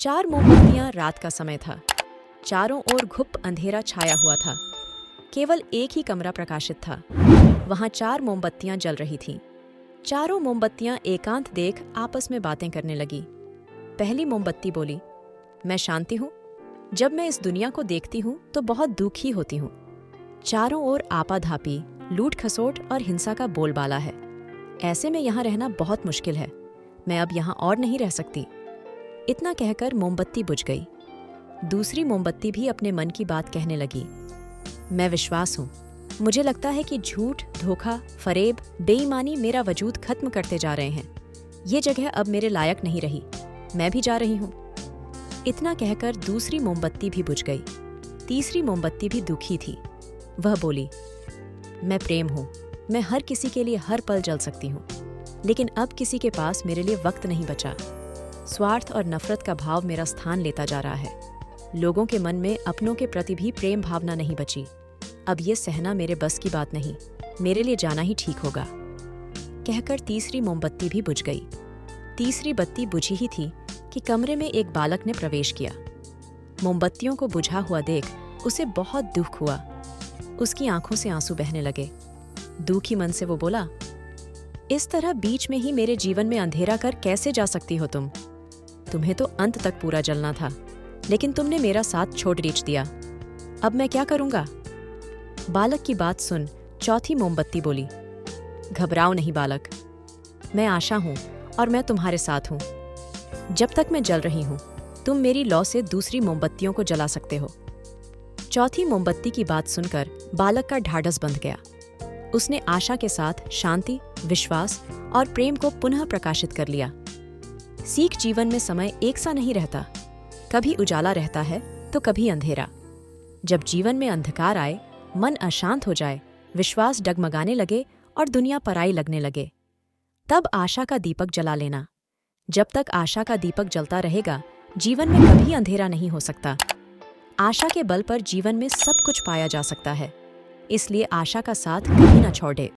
4 मोमबत्तियां। रात का समय था। चारों ओर घुप अंधेरा छाया हुआ था। केवल एक ही कमरा प्रकाशित था। वहां 4 मोमबत्तियां जल रही थीं। चारों मोमबत्तियां एकांत देख आपस में बातें करने लगी। पहली मोमबत्ती बोली, मैं शांति हूँ। जब मैं इस दुनिया को देखती हूँ तो बहुत दुखी होती हूँ। चारों ओर आपाधापी, लूट खसोट और हिंसा का बोलबाला है। ऐसे में यहाँ रहना बहुत मुश्किल है। मैं अब यहाँ और नहीं रह सकती। इतना कहकर मोमबत्ती बुझ गई। दूसरी मोमबत्ती भी अपने मन की बात कहने लगी। मैं विश्वास हूँ। मुझे लगता है कि झूठ, धोखा, फरेब, बेईमानी मेरा वजूद खत्म करते जा रहे हैं। ये जगह अब मेरे लायक नहीं रही। मैं भी जा रही हूँ। इतना कहकर दूसरी मोमबत्ती भी बुझ गई। तीसरी मोमबत्ती भी दुखी थी। वह बोली, मैं प्रेम हूँ। मैं हर किसी के लिए हर पल जल सकती हूँ, लेकिन अब किसी के पास मेरे लिए वक्त नहीं बचा। स्वार्थ और नफरत का भाव मेरा स्थान लेता जा रहा है। लोगों के मन में अपनों के प्रति भी प्रेम भावना नहीं बची। अब ये सहना मेरे बस की बात नहीं। मेरे लिए जाना ही ठीक होगा। कहकर तीसरी मोमबत्ती भी बुझ गई। तीसरी बत्ती बुझी ही थी कि कमरे में एक बालक ने प्रवेश किया। मोमबत्तियों को बुझा हुआ देख उसे बहुत दुख हुआ। उसकी आंखों से आंसू बहने लगे। दुखी मन से वो बोला, इस तरह बीच में ही मेरे जीवन में अंधेरा कर कैसे जा सकती हो तुम? तुम्हें तो अंत तक पूरा जलना था, लेकिन तुमने मेरा साथ छोड़ रीच दिया। अब मैं क्या करूंगा? बालक की बात सुन चौथी मोमबत्ती बोली, घबराओ नहीं बालक। मैं आशा हूं और मैं तुम्हारे साथ हूं। जब तक मैं जल रही हूं, तुम मेरी लौ से दूसरी मोमबत्तियों को जला सकते हो। चौथी मोमबत्ती की बात सुनकर बालक का ढाढ़स बंध गया। उसने आशा के साथ शांति, विश्वास और प्रेम को पुनः प्रकाशित कर लिया। सीख जीवन में समय एक सा नहीं रहता। कभी उजाला रहता है तो कभी अंधेरा। जब जीवन में अंधकार आए, मन अशांत हो जाए, विश्वास डगमगाने लगे और दुनिया पराई लगने लगे, तब आशा का दीपक जला लेना। जब तक आशा का दीपक जलता रहेगा, जीवन में कभी अंधेरा नहीं हो सकता। आशा के बल पर जीवन में सब कुछ पाया जा सकता है। इसलिए आशा का साथ कभी न छोड़े।